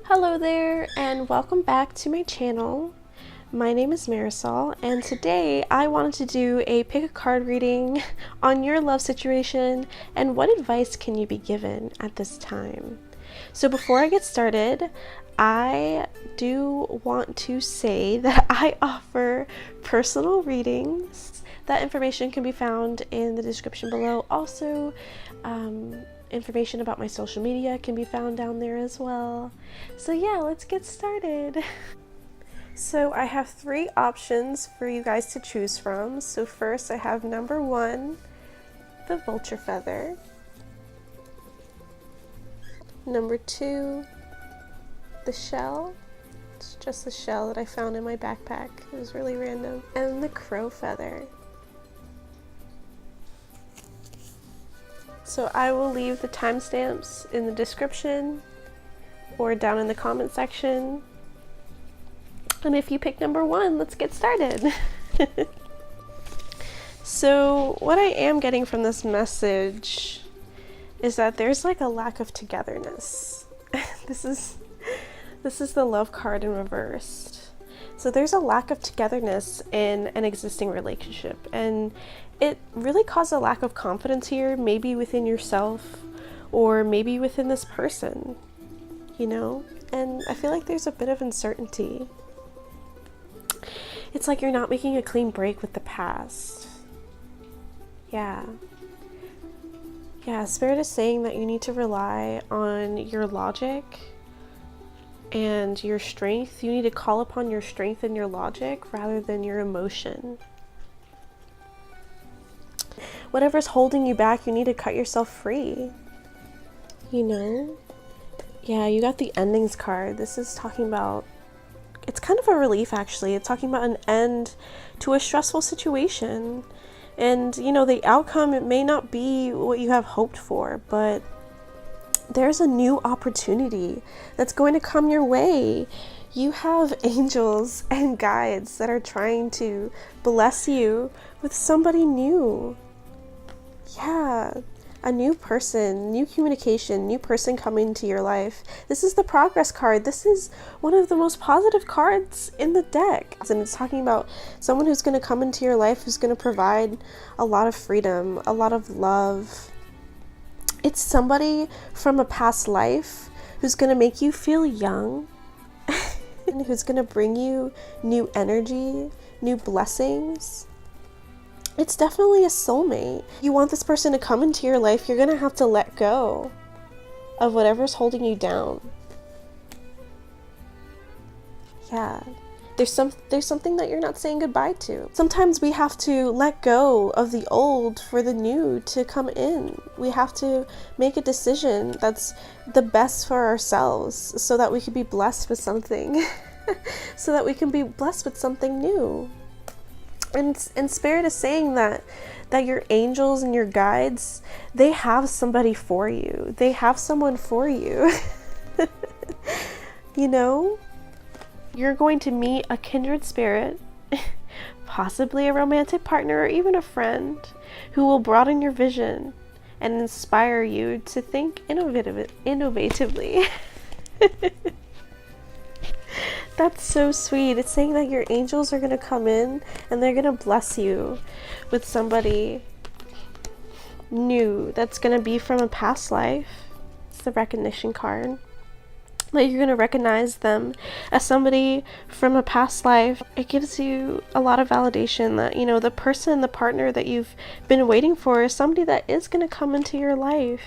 Hello there and welcome back to my channel. My name is Marisol and today I wanted to do a pick a card reading on your love situation and what advice can you be given at this time. So before I get started, I do want to say that I offer personal readings. That information can be found in the description below. Also, information about my social media can be found down there as well. So yeah, let's get started. So I have three options for you guys to choose from. So first I have number 1, the vulture feather. Number 2, the shell. It's just the shell that I found in my backpack. It was really random. And the crow feather. So I will leave the timestamps in the description or down in the comment section. And if you pick number 1, let's get started. So what I am getting from this message is that there's like a lack of togetherness. This is the love card in reversed. So there's a lack of togetherness in an existing relationship, and it really caused a lack of confidence here, maybe within yourself or maybe within this person, you know? And I feel like there's a bit of uncertainty. It's like you're not making a clean break with the past. Yeah, Spirit is saying that you need to rely on your logic and your strength. You need to call upon your strength and your logic rather than your emotion. Whatever's holding you back, you need to cut yourself free. You know? Yeah, you got the endings card. This is talking about, it's kind of a relief actually. It's talking about an end to a stressful situation. And, you know, the outcome, it may not be what you have hoped for, but there's a new opportunity that's going to come your way. You have angels and guides that are trying to bless you with somebody new. Yeah, a new person, new communication, new person coming to your life. This is the progress card. This is one of the most positive cards in the deck. And it's talking about someone who's going to come into your life, who's going to provide a lot of freedom, a lot of love. It's somebody from a past life who's going to make you feel young and who's going to bring you new energy, new blessings. It's definitely a soulmate. You want this person to come into your life, you're going to have to let go of whatever's holding you down. Yeah. There's something that you're not saying goodbye to. Sometimes we have to let go of the old for the new to come in. We have to make a decision that's the best for ourselves so that we can be blessed with something. So that we can be blessed with something new. And Spirit is saying that your angels and your guides, they have somebody for you. They have someone for you. You know? You're going to meet a kindred spirit, possibly a romantic partner or even a friend, who will broaden your vision and inspire you to think innovatively. That's so sweet. It's saying that your angels are going to come in and they're going to bless you with somebody new that's going to be from a past life. It's the recognition card. That you're going to recognize them as somebody from a past life. It gives you a lot of validation that, you know, the person, the partner that you've been waiting for is somebody that is going to come into your life.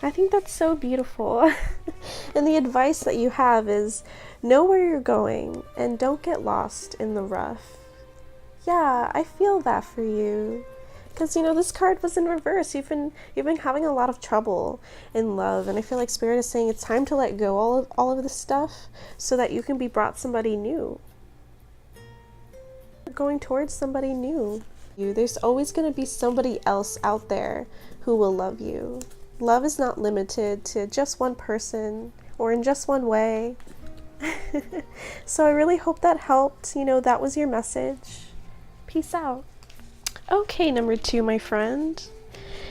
I think that's so beautiful. And the advice that you have is know where you're going and don't get lost in the rough. Yeah, I feel that for you. Because, you know, this card was in reverse. You've been having a lot of trouble in love, and I feel like Spirit is saying it's time to let go all of this stuff so that you can be brought somebody new. You're going towards somebody new. There's always going to be somebody else out there who will love you. Love is not limited to just one person or in just one way. So I really hope that helped. You know, that was your message. Peace out. Okay, number 2, my friend.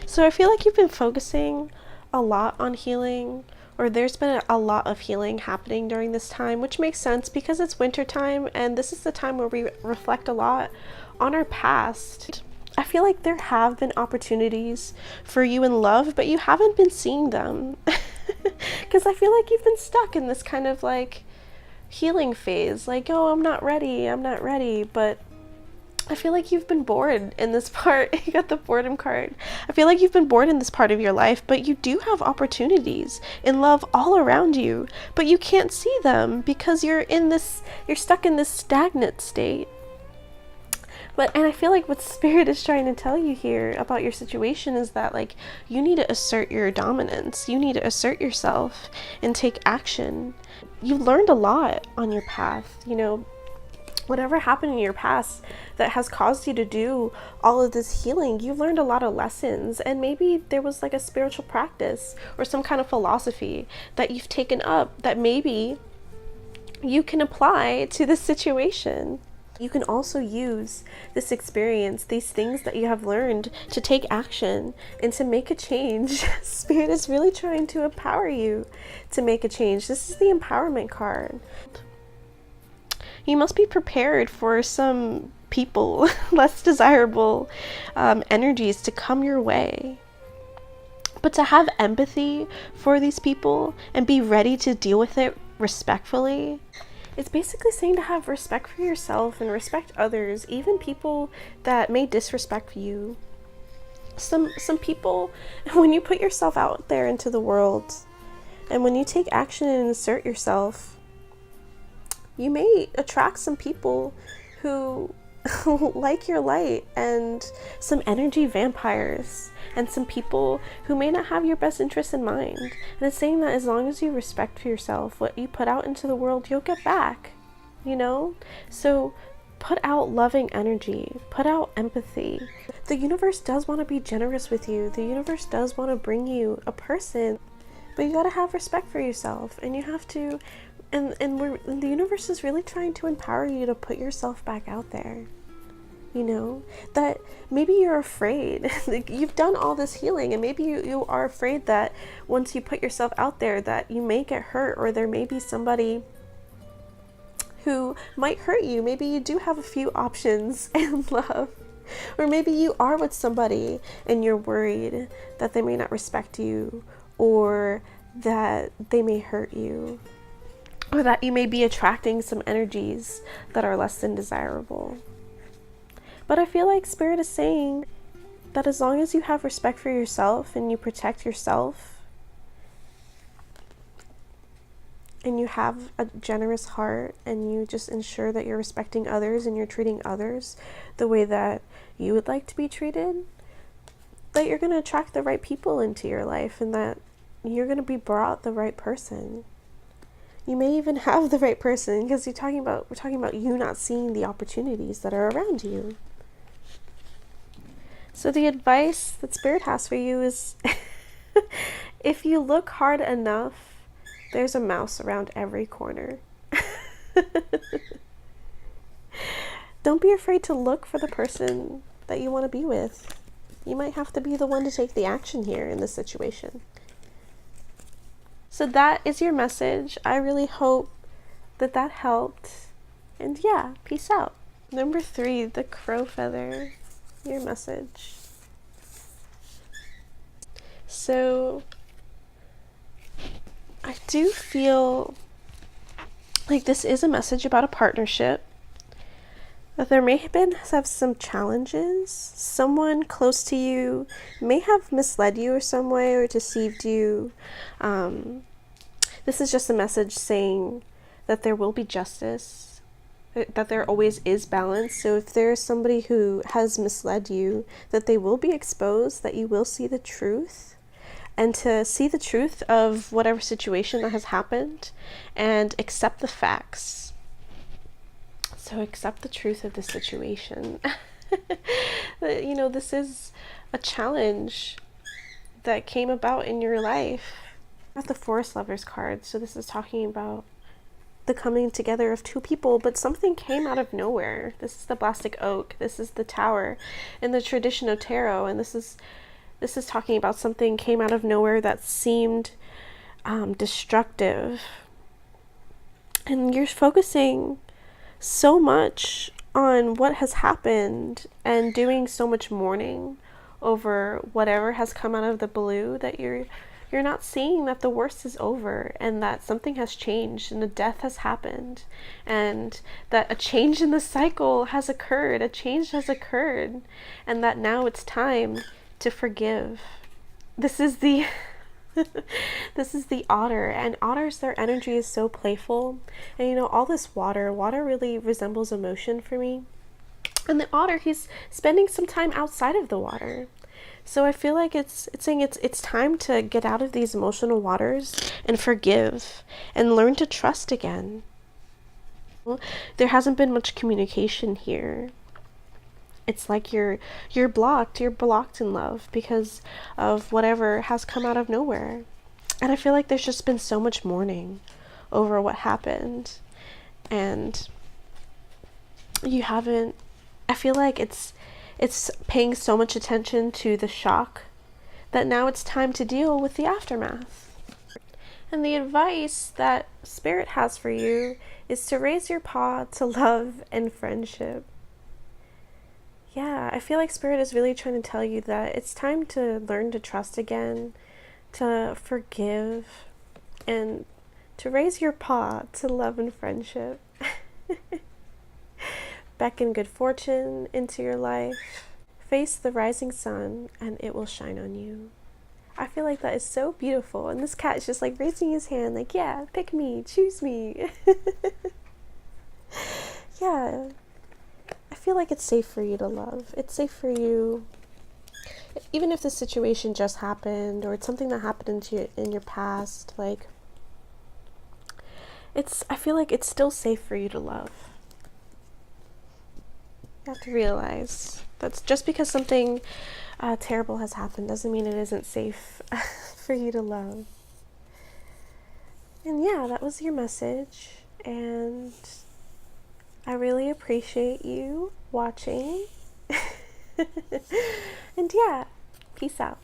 So I feel like you've been focusing a lot on healing or there's been a lot of healing happening during this time, which makes sense because it's winter time and this is the time where we reflect a lot on our past. I feel like there have been opportunities for you in love, but you haven't been seeing them. Because I feel like you've been stuck in this kind of like healing phase, like, oh, I'm not ready, but I feel like you've been bored in this part. You got the boredom card. I feel like you've been bored in this part of your life, but you do have opportunities in love all around you, but you can't see them because you're stuck in this stagnant state. And I feel like what Spirit is trying to tell you here about your situation is that, like, you need to assert your dominance. You need to assert yourself and take action. You learned a lot on your path, you know, whatever happened in your past that has caused you to do all of this healing. You've learned a lot of lessons, and maybe there was like a spiritual practice or some kind of philosophy that you've taken up that maybe you can apply to this situation. You can also use this experience, these things that you have learned, to take action and to make a change. Spirit is really trying to empower you to make a change. This is the empowerment card. You must be prepared for some people, less desirable energies to come your way. But to have empathy for these people and be ready to deal with it respectfully, it's basically saying to have respect for yourself and respect others, even people that may disrespect you. Some people, when you put yourself out there into the world, and when you take action and assert yourself, you may attract some people who like your light, and some energy vampires, and some people who may not have your best interests in mind. And it's saying that as long as you respect for yourself, what you put out into the world, you'll get back, you know? So put out loving energy, put out empathy. The universe does want to be generous with you. The universe does want to bring you a person, but you got to have respect for yourself, and you have to, and the universe is really trying to empower you to put yourself back out there. You know, that maybe you're afraid. Like, you've done all this healing, and maybe you are afraid that once you put yourself out there that you may get hurt, or there may be somebody who might hurt you. Maybe you do have a few options in love, or maybe you are with somebody and you're worried that they may not respect you, or that they may hurt you, or that you may be attracting some energies that are less than desirable. But I feel like Spirit is saying that as long as you have respect for yourself and you protect yourself and you have a generous heart and you just ensure that you're respecting others and you're treating others the way that you would like to be treated, that you're going to attract the right people into your life, and that you're going to be brought the right person. You may even have the right person, because we're talking about you not seeing the opportunities that are around you. So the advice that Spirit has for you is if you look hard enough, there's a mouse around every corner. Don't be afraid to look for the person that you want to be with. You might have to be the one to take the action here in this situation. So that is your message. I really hope that helped. And yeah, peace out. Number 3, the crow feather. Your message. So I do feel like this is a message about a partnership. That there may have some challenges. Someone close to you may have misled you or some way, or deceived you. This is just a message saying that there will be justice, that there always is balance. So if there's somebody who has misled you, that they will be exposed, that you will see the truth, and to see the truth of whatever situation that has happened and accept the facts. So accept the truth of the situation. You know, this is a challenge that came about in your life. I got the Forest Lovers card, so this is talking about the coming together of two people, but something came out of nowhere. This is the Blastic Oak, this is the Tower in the tradition of tarot, and this is talking about something came out of nowhere that seemed destructive. And you're focusing so much on what has happened and doing so much mourning over whatever has come out of the blue that you're not seeing that the worst is over and that something has changed and a death has happened and that a change in the cycle has occurred, a change has occurred, and that now it's time to forgive. This is the this is the otter, and otters, their energy is so playful. And you know, all this water really resembles emotion for me. And the otter, he's spending some time outside of the water. So I feel like it's saying it's time to get out of these emotional waters and forgive and learn to trust again. There hasn't been much communication here. It's like you're blocked in love because of whatever has come out of nowhere. And I feel like there's just been so much mourning over what happened, and you haven't, I feel like it's paying so much attention to the shock that now it's time to deal with the aftermath. And the advice that Spirit has for you is to raise your paw to love and friendship. Yeah, I feel like Spirit is really trying to tell you that it's time to learn to trust again, to forgive, and to raise your paw to love and friendship. Beckon good fortune into your life. Face the rising sun and it will shine on you. I feel like that is so beautiful. And this cat is just like raising his hand like, yeah, pick me, choose me. Yeah. I feel like it's safe for you to love. It's safe for you, even if the situation just happened or it's something that happened in your past, like, I feel like it's still safe for you to love. You have to realize that's just because something terrible has happened doesn't mean it isn't safe for you to love. And yeah, that was your message, and I really appreciate you watching. And yeah, peace out.